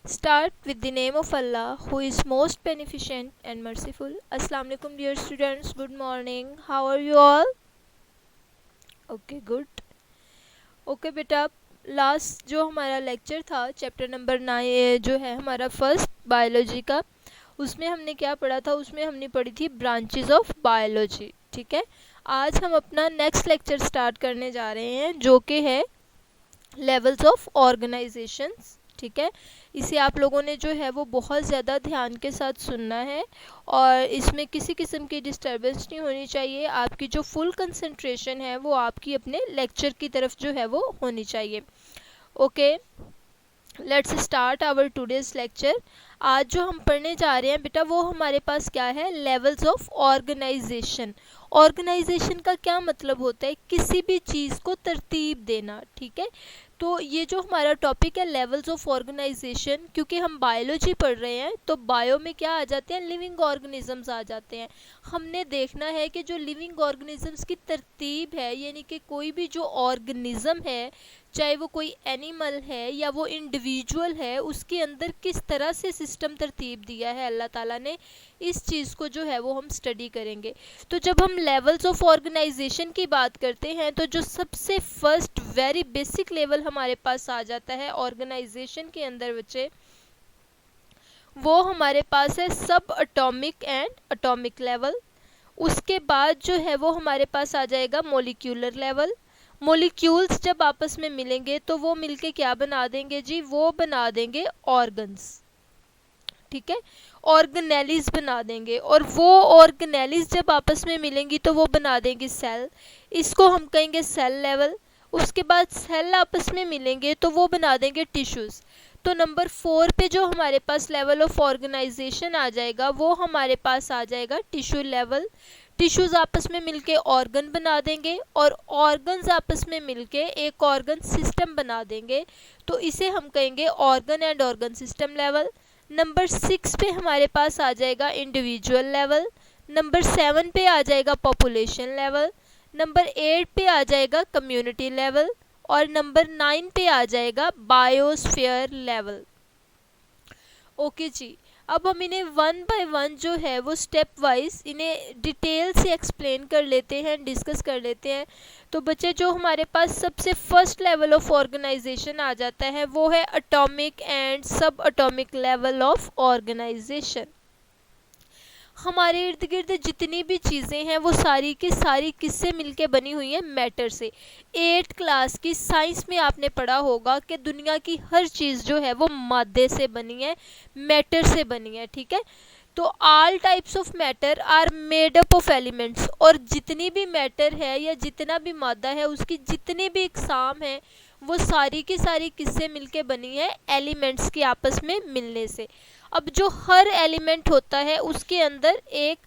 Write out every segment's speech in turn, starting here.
Start with the name of Allah, who is most beneficent and merciful. Assalamu alaikum dear students. Good morning. How are you all? Okay, good. Okay बेटा, last जो हमारा lecture था chapter number 9 जो है हमारा first biology का, उसमें हमने क्या पढ़ा था? उसमें हमने पढ़ी थी ब्रांचेस ऑफ बायोलॉजी। ठीक है, आज हम अपना नेक्स्ट लेक्चर स्टार्ट करने जा रहे हैं जो कि है लेवल्स ऑफ ऑर्गेनाइजेशंस। ठीक है, इसे आप लोगों ने जो है वो बहुत ज़्यादा ध्यान के साथ सुनना है और इसमें किसी किस्म की डिस्टर्बेंस नहीं होनी चाहिए। आपकी जो फुल कंसंट्रेशन है वो आपकी अपने लेक्चर की तरफ जो है वो होनी चाहिए। Okay, let's start our today's lecture. आज जो हम पढ़ने जा रहे हैं बेटा वो हमारे पास क्या है? Levels of organisation. ऑर्गेनाइजेशन का क्या मतलब होता है? किसी भी चीज़ को तरतीब देना। ठीक है, तो ये जो हमारा टॉपिक है लेवल्स ऑफ ऑर्गेनाइजेशन, क्योंकि हम बायोलॉजी पढ़ रहे हैं तो बायो में क्या आ जाते हैं? लिविंग ऑर्गेनिजम्स आ जाते हैं। हमने देखना है कि जो लिविंग ऑर्गेनिजम्स की तरतीब है, यानी कि कोई भी जो ऑर्गेनिज्म है, चाहे वो कोई एनिमल है या वो इंडिविजुअल है, उसके अंदर किस तरह से सिस्टम तरतीब दिया है अल्लाह ताला ने, इस चीज़ को जो है वो हम स्टडी करेंगे। तो जब हम लेवल्स ऑफ ऑर्गेनाइजेशन की बात करते हैं तो जो सबसे फर्स्ट वेरी बेसिक लेवल हमारे पास आ जाता है ऑर्गेनाइजेशन के अंदर बच्चे, वो हमारे पास है सब एटॉमिक एंड एटॉमिक लेवल। उसके बाद जो है वो हमारे पास आ जाएगा मोलिक्यूलर लेवल। मोलिक्यूल्स जब आपस में मिलेंगे तो वो मिलके क्या बना देंगे जी? वो बना देंगे ऑर्गन्स। ठीक है, ऑर्गेनेलिस बना देंगे, और वो ऑर्गेनेलिस जब आपस में मिलेंगी तो वो बना देंगी सेल। इसको हम कहेंगे सेल लेवल। उसके बाद सेल आपस में मिलेंगे तो वो बना देंगे टिश्यूज़। तो नंबर 4 पे जो हमारे पास लेवल ऑफ ऑर्गेनाइजेशन आ जाएगा वो हमारे पास आ जाएगा टिश्यू लेवल। टिश्यूज़ आपस में मिलके ऑर्गन बना देंगे और ऑर्गन्स आपस में मिलके एक ऑर्गन सिस्टम बना देंगे, तो इसे हम कहेंगे organ and organ system level. Number 6 पे हमारे पास आ जाएगा इंडिविजुअल लेवल। नंबर 7 पे आ जाएगा पॉपुलेशन लेवल। नंबर 8 पे आ जाएगा कम्युनिटी लेवल और नंबर 9 पे आ जाएगा बायोस्फीयर लेवल। ओके जी, अब हम इन्हें वन बाय वन जो है वो स्टेप वाइज इन्हें डिटेल से एक्सप्लेन कर लेते हैं, डिस्कस कर लेते हैं। तो बच्चे, जो हमारे पास सबसे फर्स्ट लेवल ऑफ ऑर्गेनाइजेशन आ जाता है वो है एटॉमिक एंड सब एटॉमिक लेवल ऑफ ऑर्गेनाइजेशन। हमारे इर्द गिर्द जितनी भी चीज़ें हैं वो सारी की सारी किससे मिलके बनी हुई हैं? मैटर से। 8th क्लास की साइंस में आपने पढ़ा होगा कि दुनिया की हर चीज़ जो है वो मादे से बनी है, मैटर से बनी है। ठीक है, तो all types of matter are made up of elements, और जितनी भी मैटर है या जितना भी मादा है उसकी जितनी भी इकसाम है वो सारी की सारी किससे मिलके बनी है? एलिमेंट्स के आपस में मिलने से। अब जो हर एलिमेंट होता है उसके अंदर एक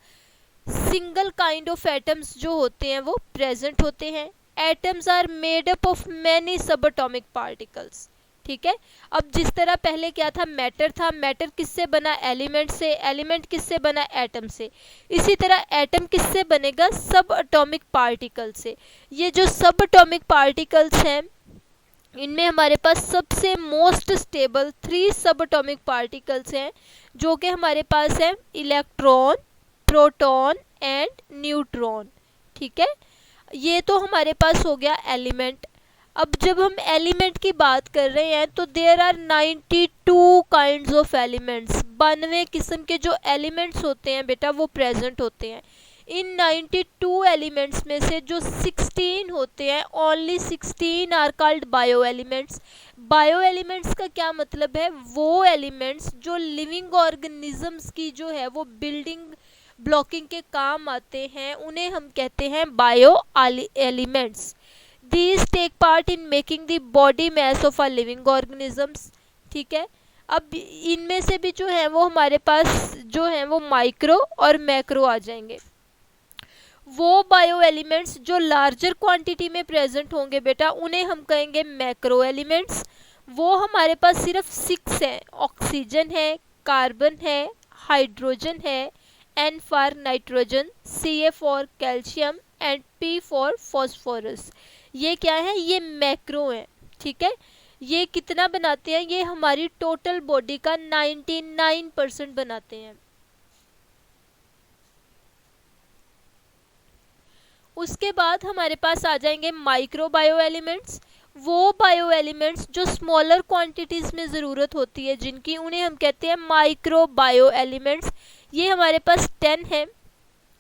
सिंगल काइंड ऑफ एटम्स जो होते हैं वो प्रेजेंट होते हैं। Atoms are made up of many sub atomic particles. ठीक है, अब जिस तरह पहले क्या था? मैटर था। मैटर किससे बना? एलिमेंट से। एलिमेंट किससे बना? एटम से। इसी तरह एटम किससे बनेगा? सब एटॉमिक पार्टिकल से। ये जो सब एटॉमिक पार्टिकल्स हैं इनमें हमारे पास सबसे मोस्ट स्टेबल 3 सब एटॉमिक पार्टिकल्स हैं जो कि हमारे पास है इलेक्ट्रॉन, प्रोटॉन एंड न्यूट्रॉन। ठीक है, ये तो हमारे पास हो गया एलिमेंट। अब जब हम एलिमेंट की बात कर रहे हैं तो there are 92 kinds of elements. 92 किस्म के जो एलिमेंट्स होते हैं बेटा वो प्रेजेंट होते हैं। इन 92 एलिमेंट्स में से जो 16 होते हैं, only 16 are called bio elements. Bio elements का क्या मतलब है? वो एलिमेंट्स जो लिविंग ऑर्गेनिजम्स की जो है वो बिल्डिंग ब्लॉकिंग के काम आते हैं, उन्हें हम कहते हैं bio elements. These take part in making the body mass of a living organisms. ठीक है, अब इनमें से भी जो है वो हमारे पास जो है वो माइक्रो और मैक्रो आ जाएंगे। वो बायो एलिमेंट्स जो लार्जर क्वांटिटी में प्रेजेंट होंगे बेटा उन्हें हम कहेंगे मैक्रो एलिमेंट्स। वो हमारे पास सिर्फ 6 हैं। ऑक्सीजन है, कार्बन है, हाइड्रोजन है, N for nitrogen, Ca for calcium and P for phosphorus. ये क्या है? ये मैक्रो हैं। ठीक है, ये कितना बनाते हैं? ये हमारी टोटल बॉडी का 99% बनाते हैं। उसके बाद हमारे पास आ जाएंगे माइक्रो बायो एलिमेंट्स। वो बायो एलिमेंट्स जो स्मॉलर क्वांटिटीज में ज़रूरत होती है जिनकी, उन्हें हम कहते हैं माइक्रो बायो एलिमेंट्स। ये हमारे पास 10 है।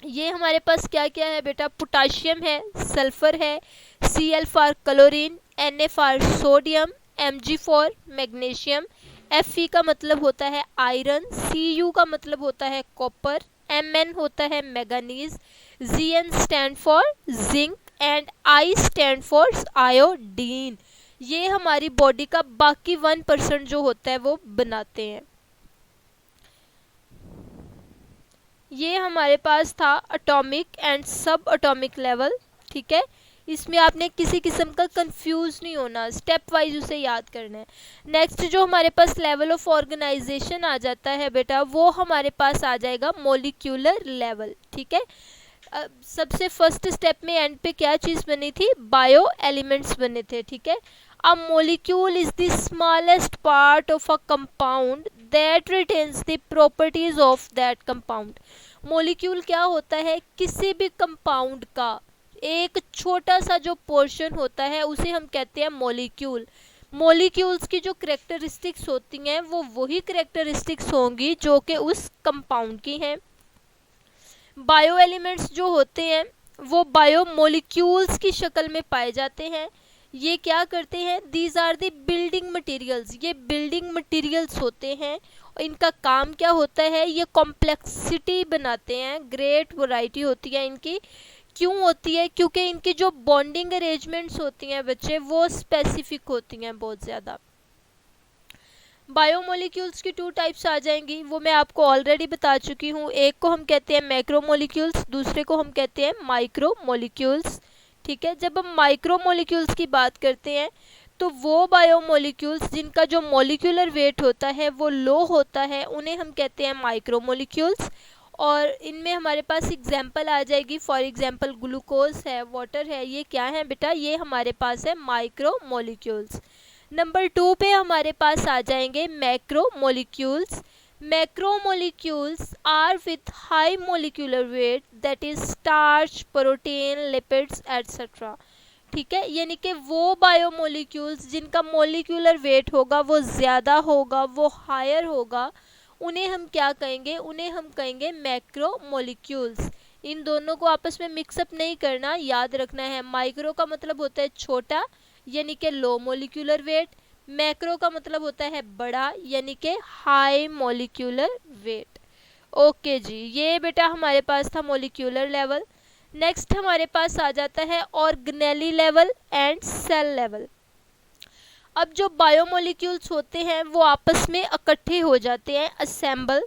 ये हमारे पास क्या क्या है बेटा? पोटाशियम है, सल्फर है, Cl for chlorine, Na for sodium, Mg for magnesium, Fe का मतलब होता है आयरन, Cu का मतलब होता है कॉपर, Mn होता है manganese, Zn stand for zinc and I stand for iodine. ये हमारी बॉडी का बाकी 1% जो होता है वो बनाते हैं। ये हमारे पास था एटॉमिक एंड सब एटॉमिक लेवल। ठीक है, इसमें आपने किसी किस्म का कंफ्यूज नहीं होना, स्टेप वाइज उसे याद करना है। नेक्स्ट जो हमारे पास लेवल ऑफ ऑर्गेनाइजेशन आ जाता है बेटा, वो हमारे पास आ जाएगा मॉलिक्यूलर लेवल। ठीक है, सबसे फर्स्ट स्टेप में एंड पे क्या चीज़ बनी थी? बायो एलिमेंट्स बने थे। ठीक है, a molecule is the smallest part of a compound that retains the properties of that compound. Molecule क्या होता है? किसी भी कंपाउंड का एक छोटा सा जो पोर्शन होता है उसे हम कहते हैं मॉलिक्यूल। मॉलिक्यूल्स की जो करेक्टरिस्टिक्स होती हैं वो वही करेक्टरिस्टिक्स होंगी जो कि उस कंपाउंड की हैं। बायो एलिमेंट्स जो होते हैं वो बायो मॉलिक्यूल्स की शक्ल में पाए जाते हैं। ये क्या करते हैं? These are the building materials. ये बिल्डिंग मटेरियल्स होते हैं। इनका काम क्या होता है? ये कॉम्प्लेक्सिटी बनाते हैं। ग्रेट वैरायटी होती है इनकी। क्यों होती है? क्योंकि इनकी जो बॉन्डिंग अरेंजमेंट्स होती हैं बच्चे, वो स्पेसिफिक होती हैं बहुत ज़्यादा। बायोमोलिक्यूल्स की 2 टाइप्स आ जाएंगी, वो मैं आपको ऑलरेडी बता चुकी हूँ। एक को हम कहते हैं मैक्रोमोलिक्यूल्स, दूसरे को हम कहते हैं माइक्रोमोलिक्यूल्स। ठीक है, जब हम माइक्रोमोलिक्यूल्स की बात करते हैं तो वो बायोमोलिक्यूल्स जिनका जो मॉलिक्यूलर वेट होता है वो लो होता है, उन्हें हम कहते हैं माइक्रोमोलिक्यूल्स। और इनमें हमारे पास एग्जाम्पल आ जाएगी, फॉर एग्जाम्पल ग्लूकोज है, वाटर है, ये क्या है बेटा? ये हमारे पास है माइक्रोमोलिक्यूल्स। नंबर 2 पे हमारे पास आ जाएंगे macromolecules. Macromolecules are with high molecular weight, that is starch, protein, lipids etcetera. ठीक है, यानी कि वो बायोमोलिक्यूल्स जिनका मोलिकुलर वेट होगा वो ज़्यादा होगा, वो हायर होगा, उन्हें हम क्या कहेंगे? उन्हें हम कहेंगे मैक्रोमोलिक्यूल्स। इन दोनों को आपस में मिक्सअप नहीं करना, याद रखना है। माइक्रो का मतलब होता है छोटा, यानी कि लो मोलिकुलर वेट। मैक्रो का मतलब होता है बड़ा, यानी कि हाई मोलिकुलर वेट। ओके जी, ये बेटा हमारे पास था मोलिकुलर लेवल। नेक्स्ट हमारे पास आ जाता है organelle level and cell level. अब जो बायोमोलिक्यूल्स होते हैं वो आपस में इकट्ठे हो जाते हैं, असेंबल।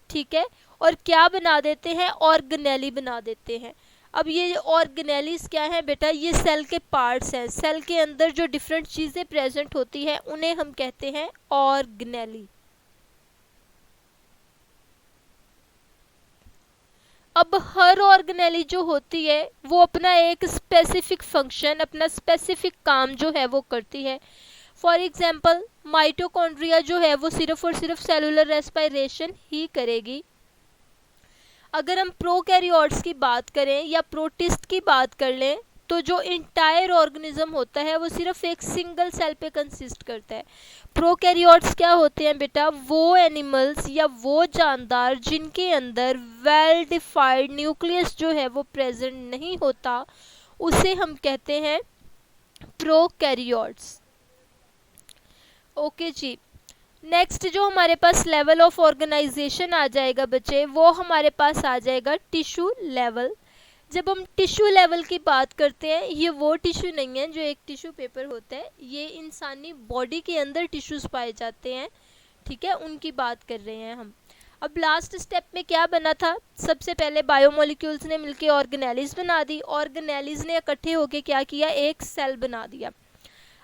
ठीक है, और क्या बना देते हैं? ऑर्गेनेली बना देते हैं। अब ये ऑर्गेनेलीज क्या है बेटा? ये सेल के पार्ट्स हैं। सेल के अंदर जो डिफरेंट चीज़ें प्रेजेंट होती हैं उन्हें हम कहते हैं ऑर्गेनेली। अब हर ऑर्गेनेली जो होती है वो अपना एक स्पेसिफिक फंक्शन, अपना स्पेसिफिक काम जो है वो करती है। फॉर एग्जाम्पल माइटोकॉन्ड्रिया जो है वो सिर्फ और सिर्फ सेलुलर रेस्पिरेशन ही करेगी। अगर हम प्रोकैरियोट्स की बात करें या प्रोटिस्ट की बात कर लें तो जो इंटायर ऑर्गेनिज्म होता है वो सिर्फ एक सिंगल सेल पे कंसिस्ट करता है। प्रोकैरियोट्स क्या होते हैं बेटा? वो एनिमल्स या वो जानदार जिनके अंदर वेल डिफाइंड न्यूक्लियस जो है वो प्रेजेंट नहीं होता, उसे हम कहते हैं प्रोकैरियोट्स। ओके जी, नेक्स्ट जो हमारे पास लेवल ऑफ ऑर्गेनाइजेशन आ जाएगा बच्चे, वो हमारे पास आ जाएगा टिश्यू लेवल। जब हम टिश्यू लेवल की बात करते हैं, ये वो टिश्यू नहीं है जो एक टिश्यू पेपर होता है, ये इंसानी बॉडी के अंदर टिश्यूज पाए जाते हैं। ठीक है, उनकी बात कर रहे हैं हम। अब लास्ट स्टेप में क्या बना था? सबसे पहले बायोमोलिक्यूल्स ने मिलकर ऑर्गेनेलीज बना दी। ऑर्गेनेलीज ने इकट्ठे होकर क्या किया? एक सेल बना दिया।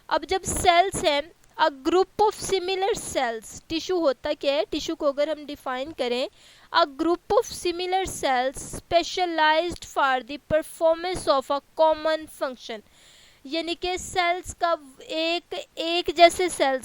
अब जब सेल्स हैं, a group of similar cells, tissue होता क्या है? टिश्यू को अगर हम डिफाइन करें, a group of similar cells specialised for the performance of a common function. यानी कि सेल्स का एक एक जैसे सेल्स